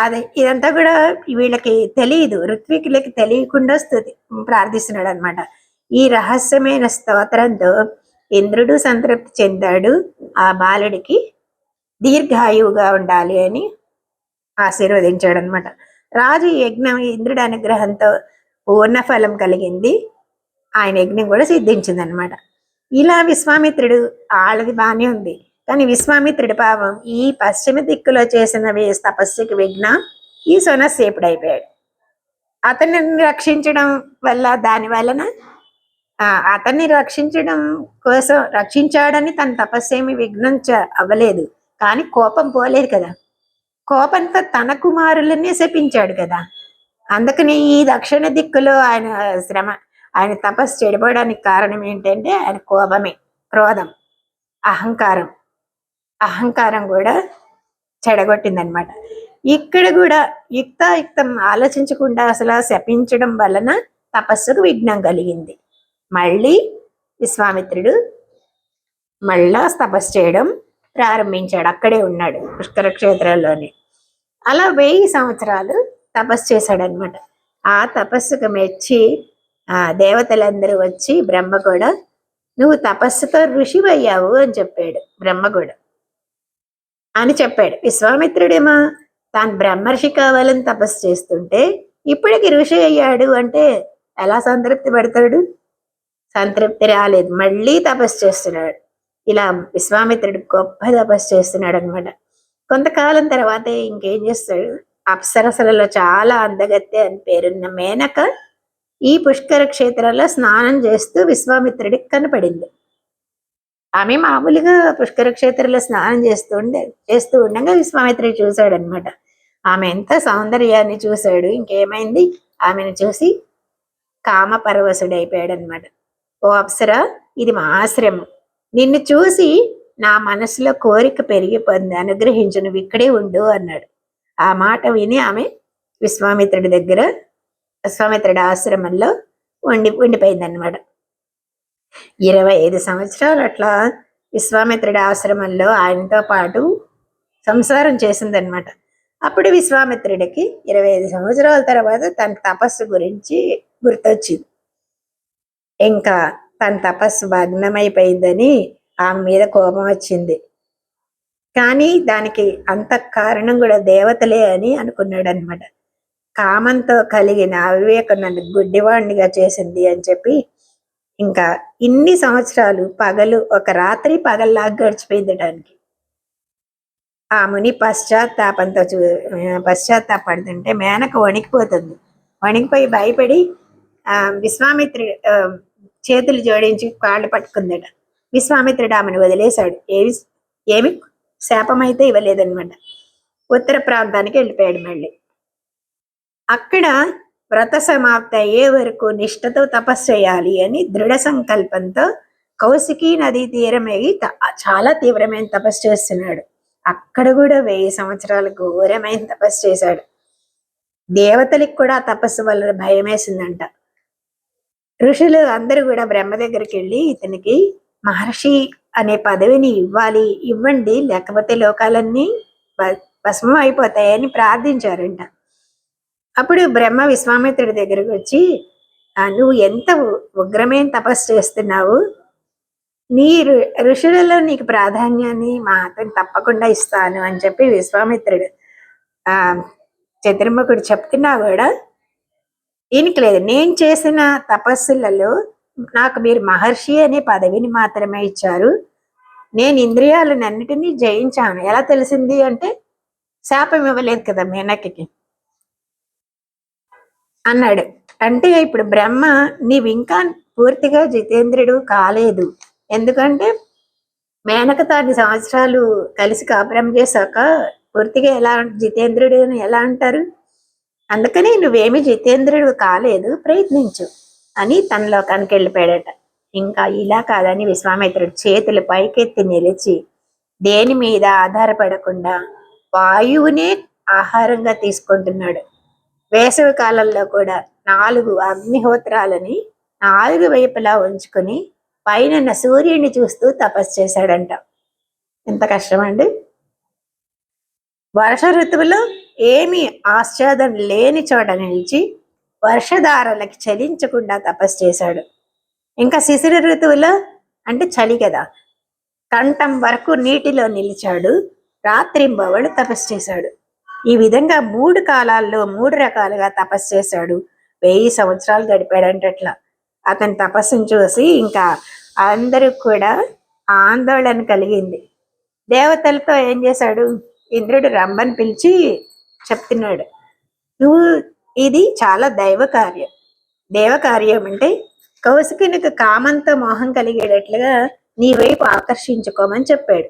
అదే ఇదంతా కూడా వీళ్ళకి తెలియదు, ఋత్వికులకి తెలియకుండా ప్రార్థిస్తున్నాడు అనమాట. ఈ రహస్యమైన స్తోత్రంతో ఇంద్రుడు సంతృప్తి చెందాడు. ఆ బాలుడికి దీర్ఘాయువుగా ఉండాలి అని ఆశీర్వదించాడు అనమాట. రాజు యజ్ఞం ఇంద్రుడి అనుగ్రహంతో పూర్ణ ఫలం కలిగింది. ఆయన యజ్ఞం కూడా సిద్ధించింది అనమాట. ఇలా విశ్వామిత్రుడు ఆళ్ళది బాగానే ఉంది, కానీ విశ్వామిత్రుడి పాపం ఈ పశ్చిమ దిక్కులో చేసిన తపస్సుకి విఘ్న ఈ సొనసేపుడైపోయాడు. అతన్ని రక్షించడం వల్ల దాని వలన అతన్ని రక్షించడం కోసం రక్షించాడని తన తపస్సేమి విఘ్నం అవ్వలేదు, కానీ కోపం పోలేదు కదా. కోపంతో తన కుమారులనే శపించాడు కదా. అందుకని ఈ దక్షిణ దిక్కులో ఆయన తపస్సు చెడిపోవడానికి కారణం ఏంటంటే ఆయన కోపమే, క్రోధం, అహంకారం కూడా చెడగొట్టిందనమాట. ఇక్కడ కూడా యుక్తాయుక్తం ఆలోచించకుండా అసలు శపించడం వలన తపస్సుకు విఘ్నం కలిగింది. మళ్ళీ విశ్వామిత్రుడు మళ్ళా తపస్సు చేయడం ప్రారంభించాడు. అక్కడే ఉన్నాడు పుష్కర క్షేత్రంలోనే. అలా 1000 సంవత్సరాలు తపస్సు చేశాడనమాట. ఆ తపస్సుకు మెచ్చి దేవతలందరూ వచ్చి బ్రహ్మ కూడా నువ్వు తపస్సుతో ఋషివయ్యావు అని చెప్పాడు. బ్రహ్మ కూడా అని చెప్పాడు. విశ్వామిత్రుడేమో తాను బ్రహ్మర్షి కావాలని తపస్సు చేస్తుంటే ఇప్పటికి ఋషి అయ్యాడు అంటే ఎలా సంతృప్తి పడతాడు? సంతృప్తి రాలేదు, మళ్ళీ తపస్సు చేస్తున్నాడు. ఇలా విశ్వామిత్రుడు గొప్ప తపస్సు చేస్తున్నాడు అనమాట. కొంతకాలం తర్వాత ఇంకేం చేస్తాడు, అప్సరసలలో చాలా అందగత్తె అని పేరున్న మేనక ఈ పుష్కర క్షేత్రంలో స్నానం చేస్తూ విశ్వామిత్రుడికి కనపడింది. ఆమె మామూలుగా పుష్కర క్షేత్రంలో స్నానం చేస్తూ ఉండగా విశ్వామిత్రుడు చూశాడనమాట. ఆమె ఎంత సౌందర్యాన్ని చూశాడు. ఇంకేమైంది, ఆమెను చూసి కామపరవశుడైపోయాడు అనమాట. ఓ అప్సరా, ఇది మా ఆశ్రమం, నిన్ను చూసి నా మనసులో కోరిక పెరిగిపోయింది, అనుగ్రహించు, నువ్వు ఇక్కడే ఉండు అన్నాడు. ఆ మాట విని ఆమె విశ్వామిత్రుడి ఆశ్రమంలో ఉండిపోయిందన్నమాట. 25 సంవత్సరాలు అట్లా విశ్వామిత్రుడి ఆశ్రమంలో ఆయనతో పాటు సంసారం చేసిందనమాట. అప్పుడు విశ్వామిత్రుడికి 25 సంవత్సరాల తర్వాత తన తపస్సు గురించి గుర్తొచ్చింది. ఇంకా తన తపస్సు భగ్నమైపోయిందని ఆమె మీద కోపం వచ్చింది. కానీ దానికి అంత కారణం కూడా దేవతలే అని అనుకున్నాడు అనమాట. కామంతో కలిగిన అవివేకం నన్ను గుడ్డివాణ్ణిగా చేసింది అని చెప్పి ఇంకా ఇన్ని సంవత్సరాలు ఒక రాత్రి పగల్లాగా గడిచిపోయింది దానికి. ఆ ముని పశ్చాత్తాపడుతుంటే మేనక వణికిపోయి భయపడి విశ్వామిత్రుడు చేతులు జోడించి కాళ్ళు పట్టుకుందట. విశ్వామిత్రుడు ఆమెను వదిలేశాడు. ఏమి శాపమైతే ఇవ్వలేదన్నమాట. ఉత్తర ప్రాంతానికి వెళ్ళిపోయాడు. మళ్ళీ అక్కడ వ్రత సమాప్తి అయ్యే వరకు నిష్ఠతో తపస్సు చేయాలి అని దృఢ సంకల్పంతో కౌశికీ నదీ తీరమేగి చాలా తీవ్రమైన తపస్సు చేస్తున్నాడు. అక్కడ కూడా 1000 సంవత్సరాలు ఘోరమైన తపస్సు చేశాడు. దేవతలకు కూడా తపస్సు వల్ల భయం వేసిందంట. ఋషులు అందరూ కూడా బ్రహ్మ దగ్గరికి వెళ్ళి ఇతనికి మహర్షి అనే పదవిని ఇవ్వండి, లేకపోతే లోకాలన్నీ భస్మం అయిపోతాయని ప్రార్థించారంట. అప్పుడు బ్రహ్మ విశ్వామిత్రుడి దగ్గరకు వచ్చి నువ్వు ఎంత ఉగ్రమైన తపస్సు చేస్తున్నావు, నీ ఋషులలో నీకు ప్రాధాన్యాన్ని మా అతను తప్పకుండా ఇస్తాను అని చెప్పి విశ్వామిత్రుడు ఆ చతుర్ముఖుడు చెప్తున్నా కూడా ఈయనకి నేను చేసిన తపస్సులలో నాకు మీరు మహర్షి అనే పదవిని మాత్రమే ఇచ్చారు, నేను ఇంద్రియాలన్నిటినీ జయించాను. ఎలా తెలిసింది అంటే శాపం ఇవ్వలేదు కదా మేనక్కి అన్నాడు. అంటే ఇప్పుడు బ్రహ్మ నీవు ఇంకా పూర్తిగా జితేంద్రుడు కాలేదు, ఎందుకంటే మేనకతో 10 సంవత్సరాలు కలిసి కాపురం చేశాక పూర్తిగా ఎలా జితేంద్రుడు అని ఎలా అంటారు, అందుకని నువ్వేమి జితేంద్రుడు కాలేదు, ప్రయత్నించు అని తనలో వెళ్ళిపోయాడట. ఇంకా ఇలా కాదని విశ్వామిత్రుడు చేతులు పైకెత్తి నిలిచి దేని మీద ఆధారపడకుండా వాయువునే ఆహారంగా తీసుకుంటున్నాడు. వేసవి కాలంలో కూడా 4 అగ్నిహోత్రాలని 4 వైపులా ఉంచుకుని పైన సూర్యుడిని చూస్తూ తపస్సు చేశాడంట. ఎంత కష్టమండి. వర్ష ఋతువులో ఏమీ ఆశ్చాదం లేని చోట నిలిచి వర్షధారలకి చలించకుండా తపస్సు చేశాడు. ఇంకా శిశిర ఋతువులో అంటే చలి కదా, కంఠం వరకు నీటిలో నిలిచాడు, రాత్రింబవళ్ళు తపస్సు చేశాడు. ఈ విధంగా 3 కాలాల్లో 3 రకాలుగా తపస్సు చేశాడు. 1000 సంవత్సరాలు గడిపాడంటట్లా. అతని తపస్సును చూసి ఇంకా అందరూ కూడా ఆందోళన కలిగింది. దేవతలతో ఏం చేశాడు, ఇంద్రుడు రంభని పిలిచి చెప్తున్నాడు, నువ్వు ఇది చాలా దైవ కార్యం. దేవ కార్యం అంటే కౌశికునికి కామంతో మోహం కలిగేటట్లుగా నీ వైపు ఆకర్షించుకోమని చెప్పాడు.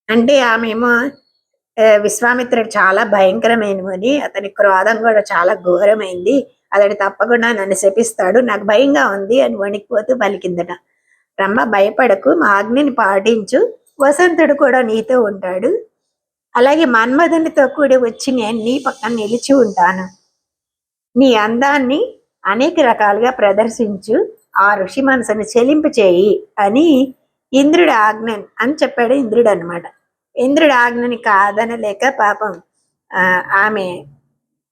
అంటే ఆమెమో విశ్వామిత్రుడు చాలా భయంకరమైనవని, అతని క్రోధం కూడా చాలా ఘోరమైంది, అతడు తప్పకుండా నన్ను శపిస్తాడు, నాకు భయంగా ఉంది అని వణికిపోతూ పలికిందట. రమ్మ భయపడకు, మా ఆజ్ఞని పాటించు, వసంతుడు కూడా నీతో ఉంటాడు, అలాగే మన్మధునితో కూడి వచ్చి నేను నీ పక్కన నిలిచి ఉంటాను, నీ అందాన్ని అనేక రకాలుగా ప్రదర్శించు, ఆ ఋషి మనసును చెలింపు చేయి అని ఇంద్రుడు ఆజ్ఞ అని చెప్పాడు ఇంద్రుడు అనమాట. ఇంద్రుడు ఆజ్ఞని కాదనలేక పాపం ఆమె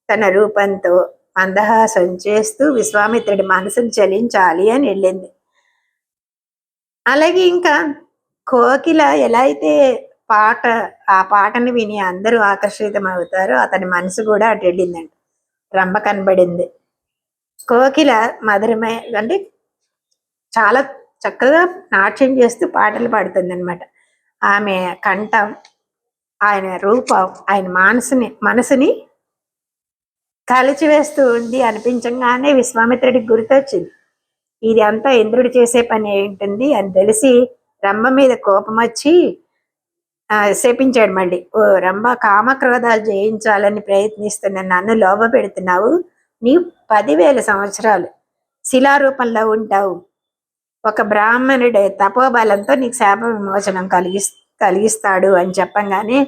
తన రూపంతో మందహాసం చేస్తూ విశ్వామిత్రుడి మనసును చలించాలి అని వెళ్ళింది. అలాగే ఇంకా కోకిల ఎలా అయితే ఆ పాటను విని అందరూ ఆకర్షితం అవుతారో అతని మనసు కూడా అటు వెళ్ళిందండి. రంభ కనబడింది. కోకిల మధురమై అంటే చాలా చక్కగా నాట్యం చేస్తూ పాటలు పాడుతుంది అనమాట. ఆమె కంఠం, ఆయన రూపం, ఆయన మనసుని కలిచివేస్తూ ఉంది అనిపించగానే విశ్వామిత్రుడికి గుర్తొచ్చింది, ఇది అంతా ఇంద్రుడు చేసే పని ఏంటుంది అని తెలిసి రంభ మీద కోపం వచ్చి శపించాడు మళ్ళీ. ఓ రంభ, కామక్రోధాలు జయించాలని ప్రయత్నిస్తున్న నన్ను లోభ పెడుతున్నావు, నీ 10,000 సంవత్సరాలు శిలారూపంలో ఉంటావు, ఒక బ్రాహ్మణుడి తపోబలంతో నీకు శాప విమోచనం కలిగిస్తాడు అని చెప్పంగానే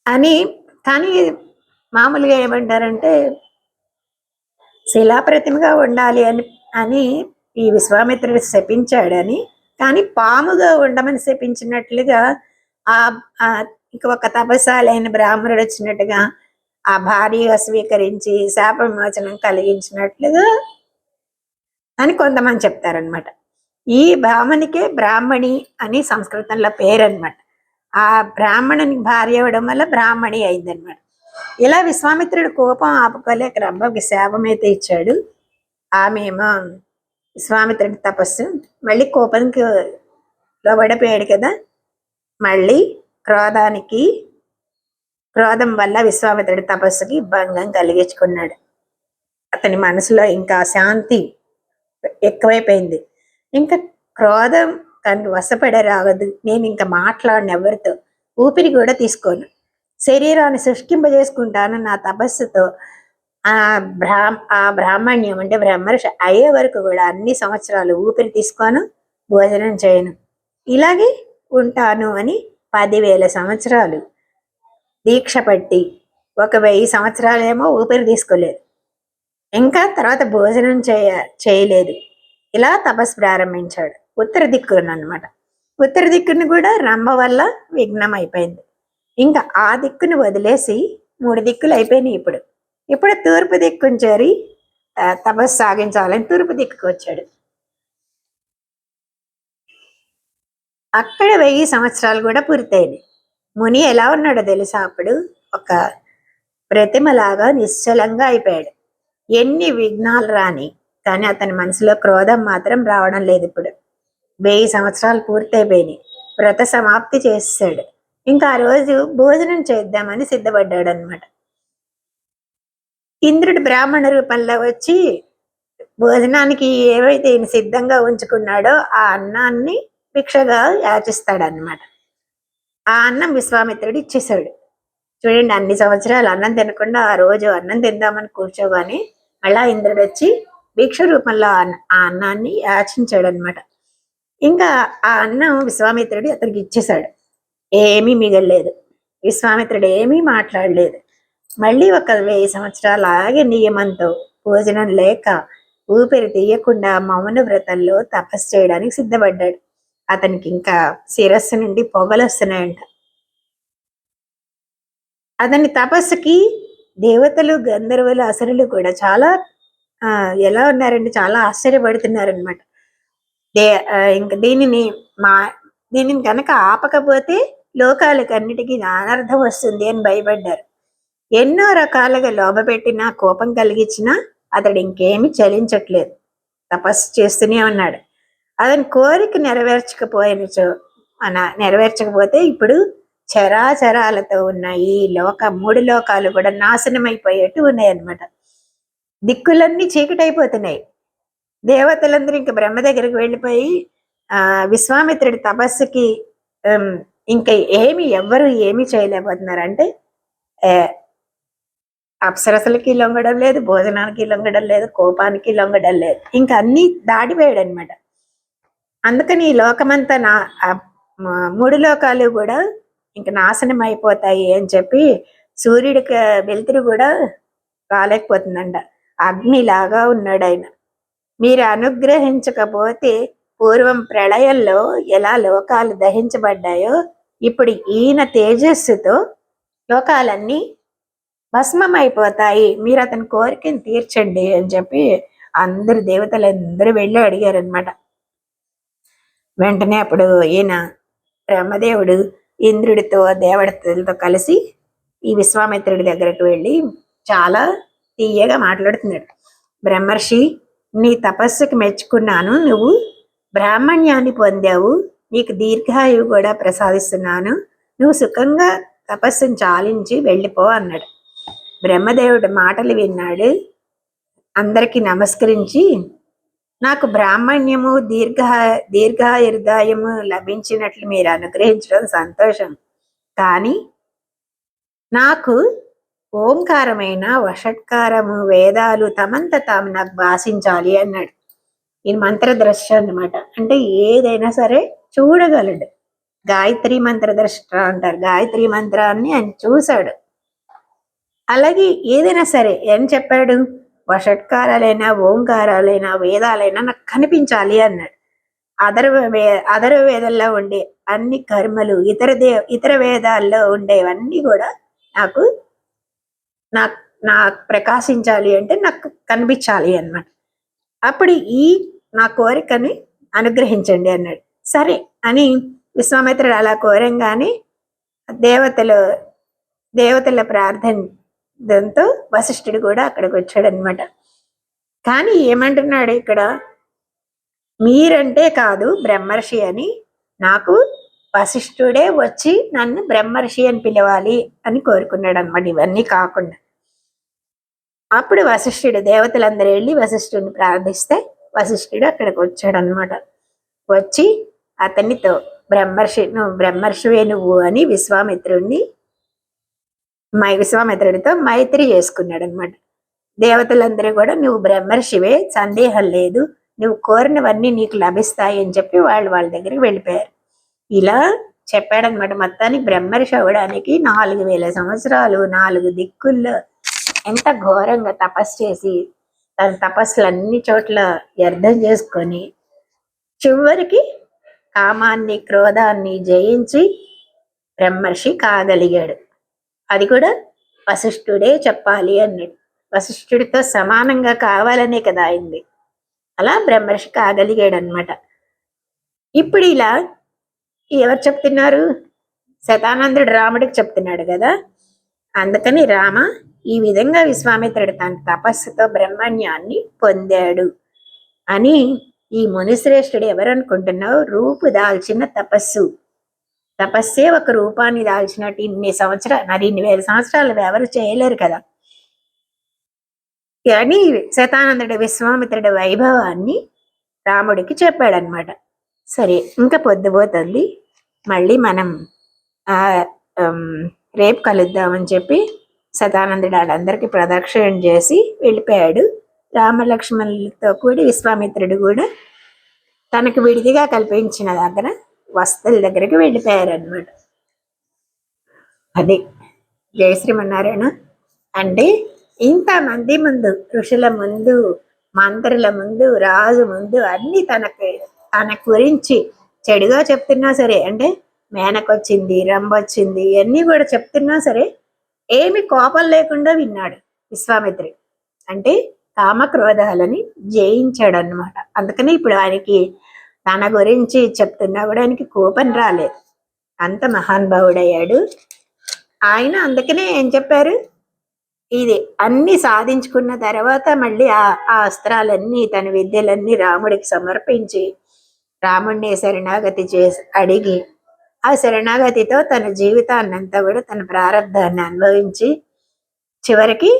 అని. కానీ మామూలుగా ఏమంటారంటే శిలాప్రతిమగా ఉండాలి అని ఈ విశ్వామిత్రుడు శపించాడని, కానీ పాముగా ఉండమని శపించినట్లుగా ఇక ఒక తపస్సాలైన బ్రాహ్మణుడు వచ్చినట్టుగా ఆ భార్యగా స్వీకరించి శాప విమోచనం కలిగించినట్లుగా అని కొంతమంది చెప్తారనమాట. ఈ బ్రాహ్మణికే బ్రాహ్మణి అని సంస్కృతంలో పేరు అనమాట. ఆ బ్రాహ్మణునికి భార్య అవ్వడం వల్ల బ్రాహ్మణి అయిందనమాట. ఇలా విశ్వామిత్రుడు కోపం ఆపుకోలేక రంభకి శాపమైతే ఇచ్చాడు. ఆమెమో విశ్వామిత్రుడి తపస్సు మళ్ళీ కోపానికి లోబడిపోయాడు కదా, మళ్ళీ క్రోధం వల్ల విశ్వామిత్రుడి తపస్సుకి భంగం కలిగించుకున్నాడు. అతని మనసులో ఇంకా శాంతి ఎక్కువైపోయింది. ఇంకా క్రోధం తను వశపడరాగదు, నేను ఇంకా మాట్లాడిన ఎవరితో ఊపిరి కూడా తీసుకోను, శరీరాన్ని శుష్కింపజేసుకుంటాను నా తపస్సుతో, ఆ బ్రాహ్మణ్యం అంటే బ్రహ్మర్షి అయ్యే వరకు కూడా అన్ని సంవత్సరాలు ఊపిరి తీసుకోను, భోజనం చేయను, ఇలాగే ఉంటాను అని 10,000 సంవత్సరాలు దీక్ష పట్టి 1000 సంవత్సరాలేమో ఊపిరి తీసుకోలేదు, ఇంకా తర్వాత భోజనం చేయలేదు. ఇలా తపస్సు ప్రారంభించాడు ఉత్తర దిక్కును అనమాట. ఉత్తర దిక్కును కూడా రంభ వల్ల విఘ్నం అయిపోయింది. ఇంకా ఆ దిక్కును వదిలేసి 3 దిక్కులు అయిపోయినాయి. ఇప్పుడు తూర్పు దిక్కును చేరి తపస్సు సాగించాలని తూర్పు దిక్కుకు వచ్చాడు. అక్కడ 1000 సంవత్సరాలు కూడా పూర్తయింది. ముని ఎలా ఉన్నాడో తెలుసా? అప్పుడు ఒక ప్రతిమలాగా నిశ్చలంగా అయిపోయాడు. ఎన్ని విఘ్నాలు రాని, కానీ అతని మనసులో క్రోధం మాత్రం రావడం లేదు. ఇప్పుడు 1000 సంవత్సరాలు పూర్తయిపోయినాయి. వ్రత సమాప్తి చేసాడు. ఇంకా ఆ రోజు భోజనం చేద్దామని సిద్ధపడ్డాడు అనమాట. ఇంద్రుడు బ్రాహ్మణ రూపంలో వచ్చి భోజనానికి ఏవైతే ఈయన సిద్ధంగా ఉంచుకున్నాడో ఆ అన్నాన్ని భిక్షగా యాచిస్తాడనమాట. ఆ అన్నం విశ్వామిత్రుడు ఇచ్చేసాడు. చూడండి, అన్ని సంవత్సరాలు అన్నం తినకుండా ఆ రోజు అన్నం తిందామని కూర్చోగానే మళ్ళా ఇంద్రుడు వచ్చి భిక్ష రూపంలో ఆ అన్నాన్ని యాచించాడు అనమాట. ఇంకా ఆ అన్నం విశ్వామిత్రుడు అతనికి ఇచ్చేశాడు. ఏమీ మిగలలేదు. విశ్వామిత్రుడు ఏమీ మాట్లాడలేదు. మళ్ళీ ఒక 1000 సంవత్సరాలు అలాగే నియమంతో భోజనం లేక ఊపిరి తీయకుండా మౌన వ్రతంలో తపస్సు చేయడానికి సిద్ధపడ్డాడు. అతనికి ఇంకా శిరస్సు నుండి పొగలు వస్తున్నాయంట. అతని తపస్సుకి దేవతలు, గంధర్వులు, అసురులు కూడా చాలా ఎలా ఉన్నారండి, చాలా ఆశ్చర్యపడుతున్నారనమాట. ఇంకా దీనిని కనుక ఆపకపోతే లోకాలకు అన్నిటికీ అనర్థం వస్తుంది అని భయపడ్డారు. ఎన్నో రకాలుగా లోభపెట్టినా, కోపం కలిగించినా అతడు ఇంకేమీ చలించట్లేదు. తపస్సు చేస్తూనే ఉన్నాడు. అతని కోరిక నెరవేర్చకపోతే ఇప్పుడు చరాచరాలతో ఉన్న ఈ 3 లోకాలు కూడా నాశనం అయిపోయేట్టు ఉన్నాయన్నమాట. దిక్కులన్నీ చీకటైపోతున్నాయి. దేవతలందరూ ఇంకా బ్రహ్మ దగ్గరికి వెళ్ళిపోయి విశ్వామిత్రుడి తపస్సుకి ఇంకా ఎవ్వరు ఏమీ చేయలేకపోతున్నారు. అంటే అప్సరసలకి లొంగడం లేదు, భోజనానికి లొంగడం లేదు, కోపానికి లొంగడం లేదు. ఇంకా అన్ని దాటిపోయాడు అనమాట. అందుకని ఈ లోకమంతా 3 లోకాలు కూడా ఇంకా నాశనం అయిపోతాయి అని చెప్పి సూర్యుడికి వెలుతురు కూడా రాలేకపోతుందంట. అగ్నిలాగా ఉన్నాడు ఆయన. మీరు అనుగ్రహించకపోతే పూర్వం ప్రళయంలో ఎలా లోకాలు దహించబడ్డాయో ఇప్పుడు ఈయన తేజస్సుతో లోకాలన్నీ భస్మం అయిపోతాయి. మీరు అతని కోరికను తీర్చండి అని చెప్పి అందరు దేవతలందరూ వెళ్ళి అడిగారనమాట. వెంటనే అప్పుడు ఈయన బ్రహ్మదేవుడు ఇంద్రుడితో దేవతలతో కలిసి ఈ విశ్వామిత్రుడి దగ్గరకు వెళ్ళి చాలా తీయగా మాట్లాడుతున్నాడు. బ్రహ్మర్షి, నీ తపస్సుకు మెచ్చుకున్నాను. నువ్వు బ్రాహ్మణ్యాన్ని పొందావు. నీకు దీర్ఘాయువు కూడా ప్రసాదిస్తున్నాను. నువ్వు సుఖంగా తపస్సును చాలించి వెళ్ళిపో అన్నాడు. బ్రహ్మదేవుడు మాటలు విన్నాడు. అందరికీ నమస్కరించి, నాకు బ్రాహ్మణ్యము, దీర్ఘాయుర్దాయము లభించినట్లు మీరు అనుగ్రహించడం సంతోషం. కానీ నాకు ఓంకారమైన వషట్కారము, వేదాలు తమంత తాము నాకు భాషించాలి అన్నాడు. ఈ మంత్రద్రష్ట అన్నమాట. అంటే ఏదైనా సరే చూడగలడు. గాయత్రి మంత్రద్రష్ట అంటారు. గాయత్రి మంత్రాన్ని ఆయన చూశాడు. అలాగే ఏదైనా సరే ఏం చెప్పాడు? వషట్కారాలైనా, ఓంకారాలైనా, వేదాలైనా నాకు కనిపించాలి అన్నాడు. అదర వేదాల్లో ఉండే అన్ని కర్మలు, ఇతర వేదాల్లో ఉండేవన్నీ కూడా నాకు ప్రకాశించాలి అంటే నాకు కనిపించాలి అన్నమాట. అప్పుడు నా కోరికని అనుగ్రహించండి అన్నాడు. సరే అని విశ్వామిత్రుడు అలా కోరంగానే దేవతల ప్రార్థనతో వశిష్ఠుడు కూడా అక్కడికి వచ్చాడనమాట. కానీ ఏమంటున్నాడు ఇక్కడ? మీరంటే కాదు బ్రహ్మర్షి అని, నాకు వశిష్ఠుడే వచ్చి నన్ను బ్రహ్మర్షి అని పిలవాలి అని కోరుకున్నాడు అనమాట. ఇవన్నీ కాకుండా అప్పుడు వశిష్ఠుడు, దేవతలందరూ వెళ్ళి వశిష్ఠుడిని ప్రార్థిస్తే వశిష్ఠుడు అక్కడికి వచ్చాడనమాట. వచ్చి అతనితో బ్రహ్మర్షివే నువ్వు అని విశ్వామిత్రుడితో మైత్రి చేసుకున్నాడు అనమాట. దేవతలందరూ కూడా నువ్వు బ్రహ్మర్షివే, సందేహం లేదు, నువ్వు కోరినవన్నీ నీకు లభిస్తాయి అని చెప్పి వాళ్ళ దగ్గరికి వెళ్ళిపోయారు. ఇలా చెప్పాడనమాట. మొత్తానికి బ్రహ్మర్షి అవ్వడానికి 4000 సంవత్సరాలు 4 దిక్కుల్లో ఎంత ఘోరంగా తపస్సు చేసి తన తపస్సులన్ని చోట్ల వ్యర్థం చేసుకొని చివరికి కామాన్ని, క్రోధాన్ని జయించి బ్రహ్మర్షి కాగలిగాడు. అది కూడా వశిష్ఠుడే చెప్పాలి అన్నాడు. వశిష్ఠుడితో సమానంగా కావాలనే కదా అయింది. అలా బ్రహ్మర్షి కాగలిగాడు అనమాట. ఇప్పుడు ఇలా ఎవరు చెప్తున్నారు? శతానందుడు రాముడికి చెప్తున్నాడు కదా. అందుకని రామ ఈ విధంగా విశ్వామిత్రుడు తన తపస్సుతో బ్రహ్మణ్యాన్ని పొందాడు అని ఈ మునిశ్రేష్ఠుడు ఎవరనుకుంటున్నావు? రూపు దాల్చిన తపస్సు. తపస్సే ఒక రూపాన్ని దాల్చినట్టు ఇన్ని సంవత్సరాలు, మరి ఇన్ని వేల సంవత్సరాలు ఎవరు చేయలేరు కదా. అని శతానందుడు విశ్వామిత్రుడి వైభవాన్ని రాముడికి చెప్పాడనమాట. సరే, ఇంకా పొద్దుపోతుంది, మళ్ళీ మనం రేపు కలుద్దామని చెప్పి శతానందుడు వాళ్ళందరికీ ప్రదక్షిణ చేసి వెళ్ళిపోయాడు. రామలక్ష్మణులతో కూడి విశ్వామిత్రుడు కూడా తనకు విడిదిగా కల్పించిన దగ్గర వస్తువుల దగ్గరికి వెళ్ళిపోయారనమాట. అది జయ శ్రీమన్నారాయణ. అంటే ఇంతమంది ముందు, ఋషుల ముందు, మంత్రుల ముందు, రాజు ముందు అన్ని తన గురించి చెడుగా చెప్తున్నా సరే, అంటే మేనకొచ్చింది, రంబొచ్చింది, ఇవన్నీ కూడా చెప్తున్నా సరే ఏమి కోపం లేకుండా విన్నాడు విశ్వామిత్రుడు. అంటే కామక్రోధాలని జయించాడు అన్నమాట. అందుకని ఇప్పుడు ఆయనకి తన గురించి చెప్తున్నా కూడా ఆయనకి కోపం రాలేదు, అంత మహానుభావుడయ్యాడు ఆయన. అందుకనే ఏం చెప్పారు, ఇది అన్ని సాధించుకున్న తర్వాత మళ్ళీ ఆ అస్త్రాలన్నీ, తన విద్యలన్నీ రాముడికి సమర్పించి రాముడిని శరణాగతి చేసి అడిగి, ఆ శరణాగతితో తన జీవితాన్నంతా కూడా తన ప్రారంధాన్ని అనుభవించి చివరికి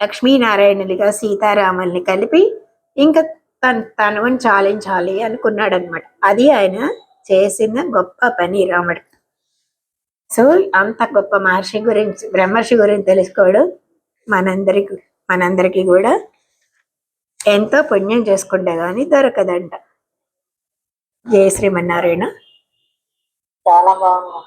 లక్ష్మీనారాయణులుగా సీతారాముల్ని కలిపి ఇంకా తనని చాలించాలి అనుకున్నాడు అనమాట. అది ఆయన చేసిన గొప్ప పని రాముడు. సో అంత గొప్ప మహర్షి గురించి, బ్రహ్మర్షి గురించి తెలుసుకోవడం మనందరికీ కూడా ఎంతో పుణ్యం చేసుకుంటే గాని దొరకదంట. జయ శ్రీమన్నారాయణ. చాలా బాగుంది.